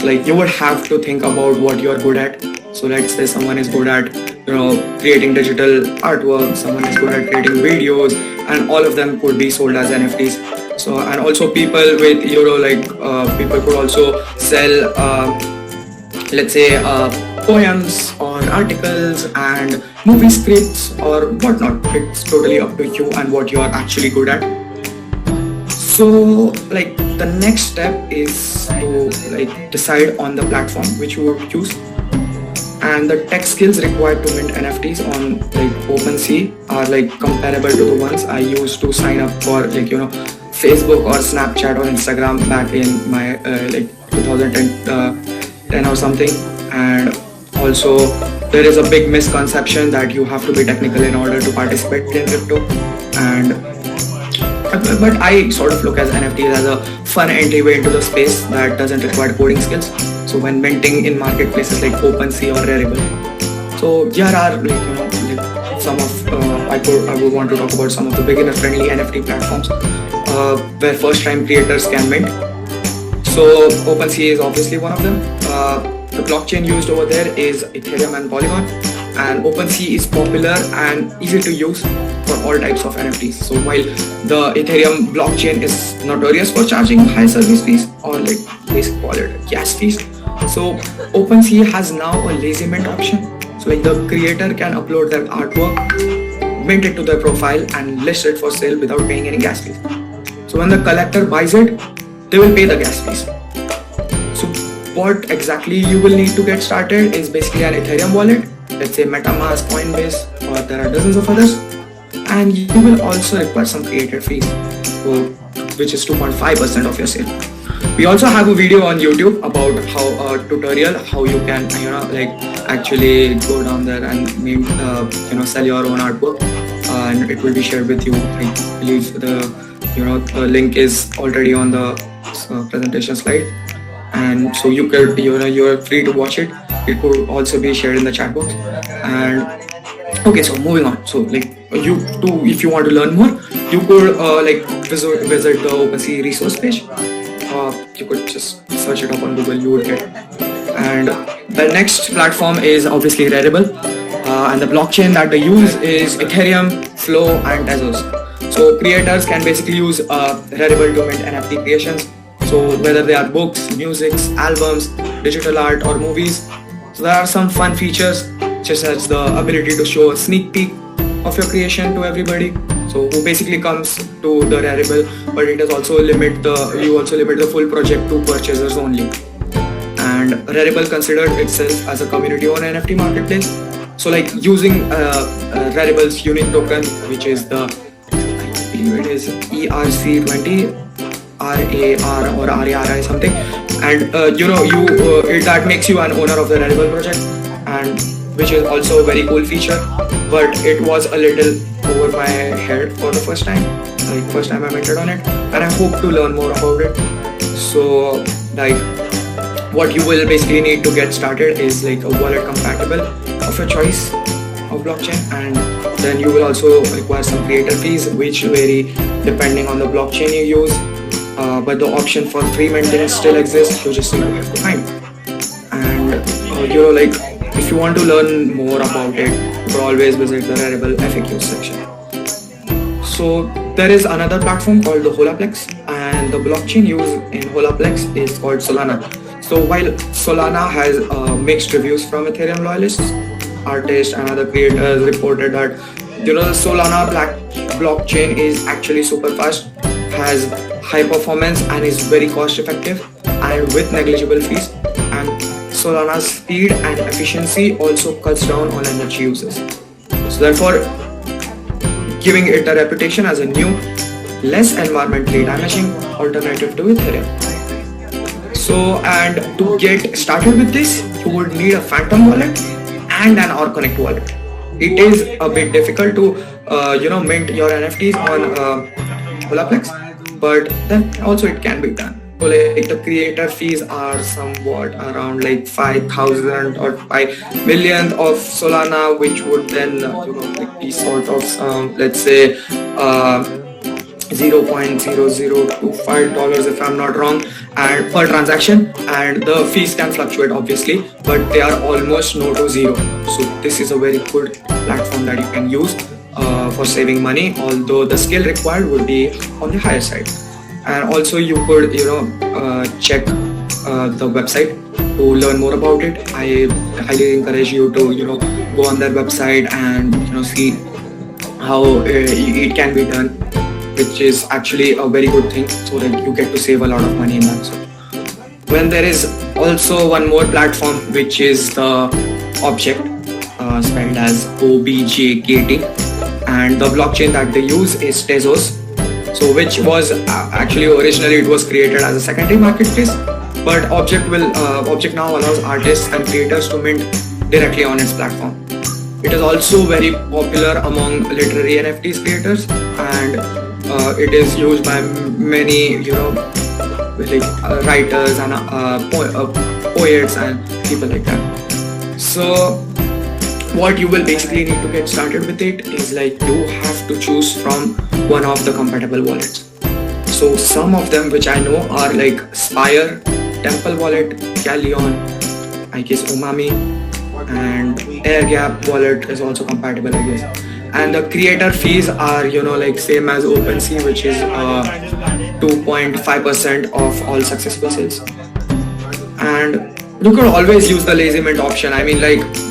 like you would have to think about what you're good at. So let's say someone is good at creating digital artwork, someone is good at creating videos, and all of them could be sold as NFTs. So, and also people with people could also sell let's say poems or articles and movie scripts or whatnot. It's totally up to you and what you are actually good at. So like the next step is to like decide on the platform which you would use, and the tech skills required to mint NFTs on like OpenSea are like comparable to the ones I used to sign up for Facebook or Snapchat or Instagram back in my 2010 or something. And also there is a big misconception that you have to be technical in order to participate in crypto, but I sort of look at NFTs as a fun entryway into the space that doesn't require coding skills. So when minting in marketplaces like OpenSea or Readable, so here are some of I would want to talk about some of the beginner friendly NFT platforms where first time creators can mint. So OpenSea is obviously one of them. The blockchain used over there is Ethereum and Polygon, and OpenSea is popular and easy to use for all types of NFTs. So while the Ethereum blockchain is notorious for charging high service fees, or like basically call it gas fees, so OpenSea has now a lazy mint option. So like the creator can upload their artwork, mint it to their profile and list it for sale without paying any gas fees. So when the collector buys it, they will pay the gas fees. So what exactly you will need to get started is basically an Ethereum wallet, let's say MetaMask, Coinbase, or there are dozens of others. And you will also require some creator fees, which is 2.5% of your sale. We also have a video on YouTube about how tutorial how you can actually go down there and sell your own artwork, and it will be shared with you. I believe the link is already on the presentation slide, and so you could you're free to watch it. It could also be shared in the chat box. And okay, so moving on. So like if you want to learn more, you could visit the OpenSea resource page. You could just search it up on Google, you would get. And the next platform is obviously Readable, and the blockchain that they use is Ethereum, Flow, and Tezos. So creators can basically use Readable to mint NFT creations. So whether they are books, musics, albums, digital art, or movies. So there are some fun features such as the ability to show a sneak peek of your creation to everybody. So who basically comes to the Readable, but it is also you limit the full project to purchasers only. And Readable considered itself as a community-owned NFT marketplace. So like using Readable's unique token, which is I believe it is ERC20, RAR or RARI something, and that makes you an owner of the Readable project, and which is also a very cool feature. But it was a little over my head for the first time I minted on it, and I hope to learn more about it. So like what you will basically need to get started is like a wallet compatible of your choice of blockchain, and then you will also require some creator fees which vary depending on the blockchain you use, but the option for free minting still exists. You just have to find. And if you want to learn more about it, you could always visit the Readable FAQ section. So there is another platform called the Holaplex, and the blockchain used in Holaplex is called Solana. So while Solana has mixed reviews from Ethereum loyalists, artists, and other creators reported that the Solana blockchain is actually super fast, has high performance, and is very cost effective and with negligible fees. And Solana's speed and efficiency also cuts down on energy uses. So therefore, giving it a reputation as a new, less environmentally damaging alternative to Ethereum. So, and to get started with this, you would need a Phantom wallet and an OrConnect wallet. It is a bit difficult to mint your NFTs on Holaplex, but then also it can be done. So like the creator fees are somewhat around like 5,000 or 5 million of Solana, which would then be sort of let's say $0.0025 if I'm not wrong, and per transaction, and the fees can fluctuate obviously, but they are almost no to zero. So this is a very good platform that you can use for saving money, although the skill required would be on the higher side. And also you could check the website to learn more about it. I highly encourage you to go on their website and see how it can be done, which is actually a very good thing, so that you get to save a lot of money in that. So when there is also one more platform, which is the Object, spelled as OBJKT, and the blockchain that they use is Tezos. So which was actually originally it was created as a secondary marketplace, but Object now allows artists and creators to mint directly on its platform. It is also very popular among literary NFTs creators, and it is used by many writers and poets and people like that. So what you will basically need to get started with it is you have to choose from one of the compatible wallets. So some of them which I know are Spire, Temple Wallet, Galleon, I guess Umami, and Airgap Wallet is also compatible, I guess. And the creator fees are same as OpenSea, which is 2.5% of all successful sales. And you could always use the lazy mint option. I mean,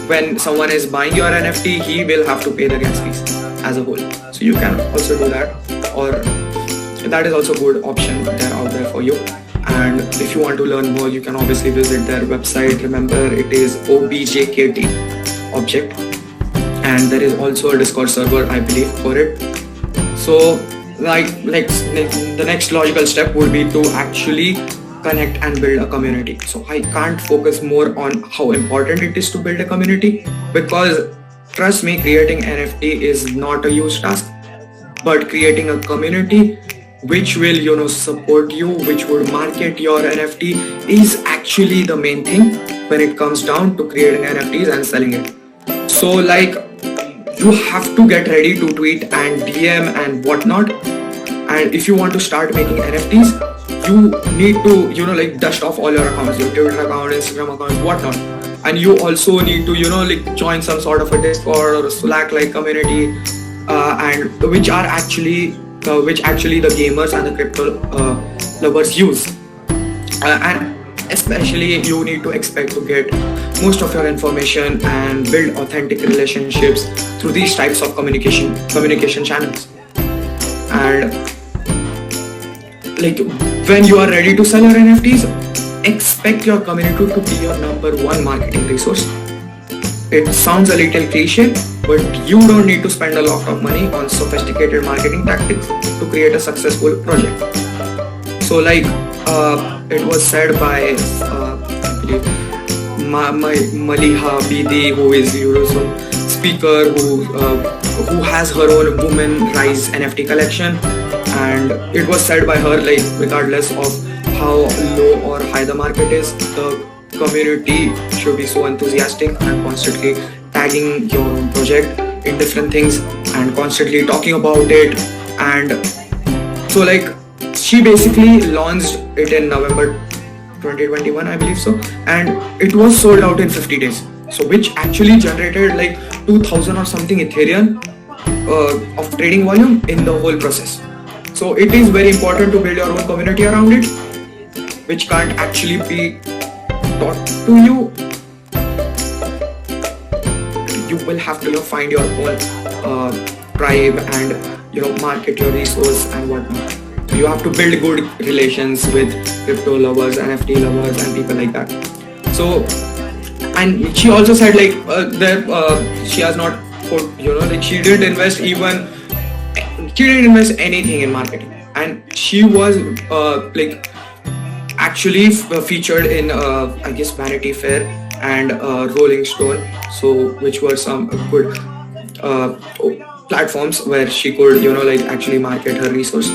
when someone is buying your NFT, he will have to pay the gas fees as a whole. So you can also do that, or that is also a good option there out there for you. And if you want to learn more, you can obviously visit their website. Remember, it is OBJKT Object, and there is also a Discord server, I believe, for it. So the next logical step would be to actually connect and build a community. So I can't focus more on how important it is to build a community, because trust me, creating NFT is not a huge task, but creating a community which will support you, which would market your NFT, is actually the main thing when it comes down to creating NFTs and selling it. So you have to get ready to tweet and DM and whatnot. And if you want to start making NFTs, you need to dust off all your accounts, your Twitter account, Instagram account, whatnot. And you also need to join some sort of a Discord or a Slack community, and which actually the gamers and the crypto lovers use. And especially you need to expect to get most of your information and build authentic relationships through these types of communication channels. And when you are ready to sell your NFTs, expect your community to be your #1 marketing resource. It sounds a little cliche, but you don't need to spend a lot of money on sophisticated marketing tactics to create a successful project. So it was said by I believe Maliha Bidi, who is some speaker who has her own Women Rise NFT collection, and it was said by her regardless of how low or high the market is, the community should be so enthusiastic and constantly tagging your own project in different things and constantly talking about it. And so she basically launched it in November 2021, I believe so, and it was sold out in 50 days. So which actually generated 2000 or something Ethereum of trading volume in the whole process. So it is very important to build your own community around it, which can't actually be taught to you. You will have to find your own tribe and market your resource and whatnot. You have to build good relations with crypto lovers, NFT lovers, and people like that. So, and she also said that she has not put she didn't invest anything in marketing, and she was actually featured in I guess Vanity Fair and Rolling Stone, so which were some good platforms where she could actually market her resource.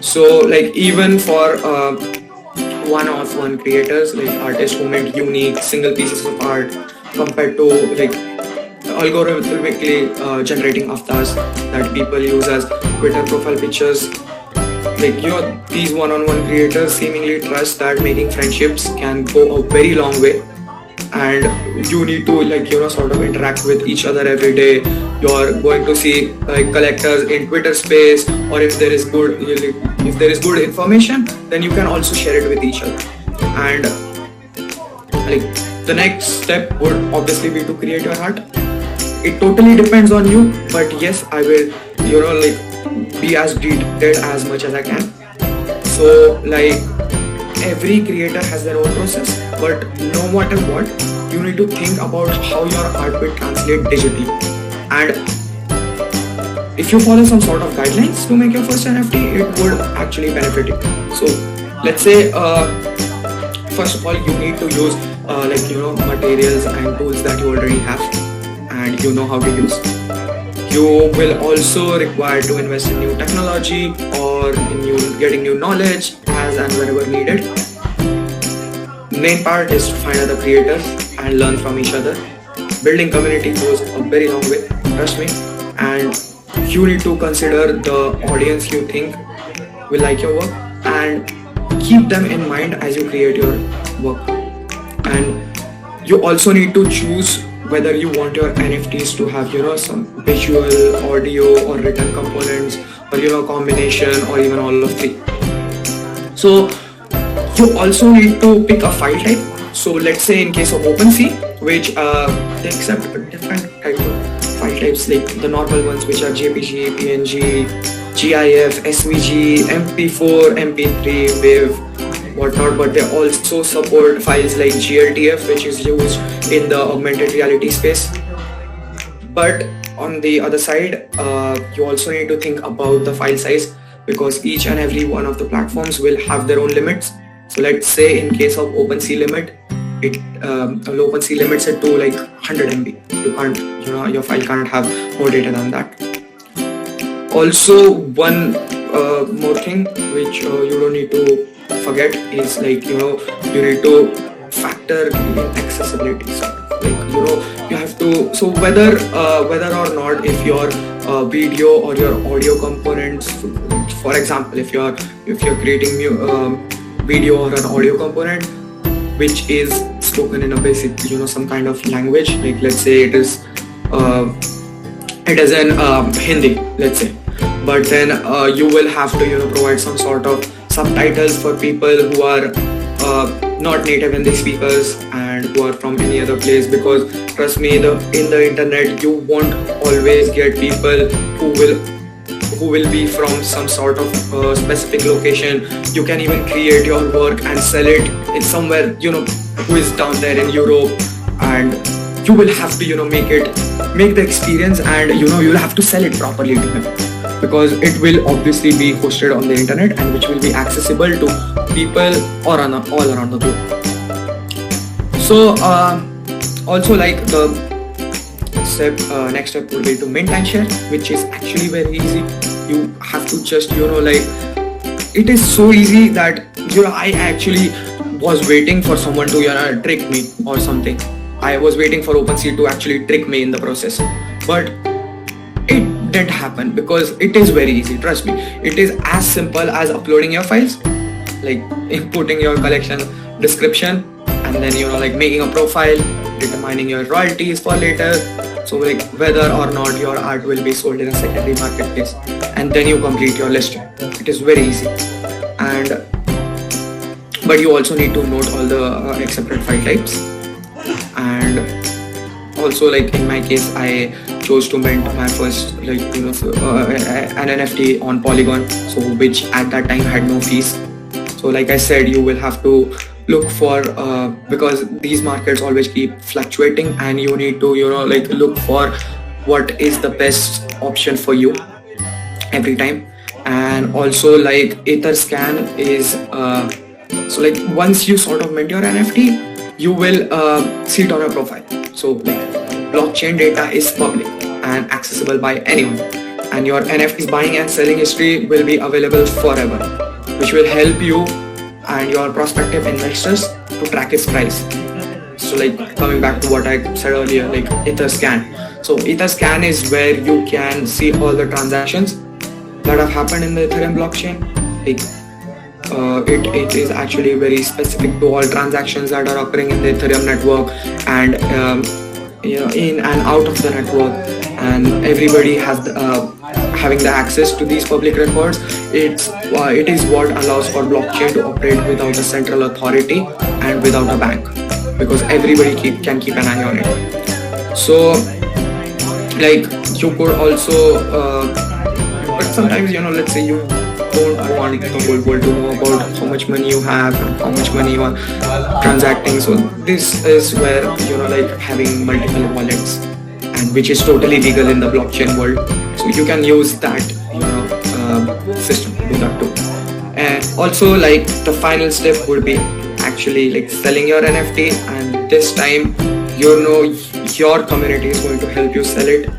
So even for one creators, artists who make unique single pieces of art, compared to algorithmically generating avatars that people use as Twitter profile pictures, like these one-on-one creators seemingly trust that making friendships can go a very long way, and you need to sort of interact with each other every day. You're going to see like collectors in Twitter space, or if there is good information, then you can also share it with each other. And like the next step would obviously be to create your art. It totally depends on you, but yes, I will be as detailed as much as I can. So like every creator has their own process, but no matter what, you need to think about how your art will translate digitally. And if you follow some sort of guidelines to make your first NFT, it would actually benefit you. So let's say first of all, you need to use materials and tools that you already have and you know how to use. You will also require to invest in new technology or in getting new knowledge as and whenever needed. Main part is to find other creators and learn from each other. Building community goes a very long way, trust me. And you need to consider the audience you think will like your work and keep them in mind as you create your work. And you also need to choose whether you want your NFTs to have some visual, audio or written components, or combination, or even all of three. So you also need to pick a file type. So let's say in case of OpenSea, which they accept different types of file types, like the normal ones, which are JPG, PNG, GIF, SVG, MP4, MP3, WAV, whatnot, but they also support files like GLTF, which is used in the augmented reality space. But on the other side, you also need to think about the file size, because each and every one of the platforms will have their own limits. So let's say in case of OpenSea limit, OpenSea limits it to like 100 MB. You can't, your file can't have more data than that. Also, one more thing which you don't need to forget is like you need to factor in accessibility. You have to, so whether or not if your video or your audio components, for example, if you're creating video or an audio component which is spoken in a basic some kind of language, like let's say it is in Hindi, let's say, but then you will have to provide some sort of subtitles for people who are not native Hindi speakers and who are from any other place, because trust me, in the internet you won't always get people who will be from some sort of specific location. You can even create your work and sell it in somewhere who is down there in Europe, and you will have to make the experience, and you'll have to sell it properly to him, because it will obviously be hosted on the internet and which will be accessible to people all around the globe. So also like the next step would be to mint and share, which is actually very easy. You have to just it is so easy that I actually was waiting for someone to trick me or something. I was waiting for OpenSea to actually trick me in the process, but it didn't happen because it is very easy, trust me. It is as simple as uploading your files, like inputting your collection description, and then making a profile, determining your royalties for later, so like whether or not your art will be sold in a secondary marketplace, and then you complete your listing. It is very easy. And but you also need to note all the accepted file types. And also, like in my case, I chose to mint my first an NFT on Polygon, so which at that time had no fees. So like I said, you will have to look for because these markets always keep fluctuating, and you need to look for what is the best option for you every time. And also like Etherscan is so like once you sort of mint your NFT, you will see it on your profile. So like blockchain data is public and accessible by anyone, and your NFT's buying and selling history will be available forever, which will help you and your prospective investors to track its price. So like coming back to what I said earlier, like Etherscan. So Etherscan is where you can see all the transactions that have happened in the Ethereum blockchain, like it is actually very specific to all transactions that are occurring in the Ethereum network, and in and out of the network, and everybody has having the access to these public records. It is what allows for blockchain to operate without a central authority and without a bank, because everybody can keep an eye on it. So like you could also but sometimes, let's say you don't want the whole world to know about how much money you have and how much money you are transacting. So this is where, like having multiple wallets, and which is totally legal in the blockchain world. So you can use that, system to do that too. And also, like, the final step would be actually like selling your NFT, and this time, your community is going to help you sell it.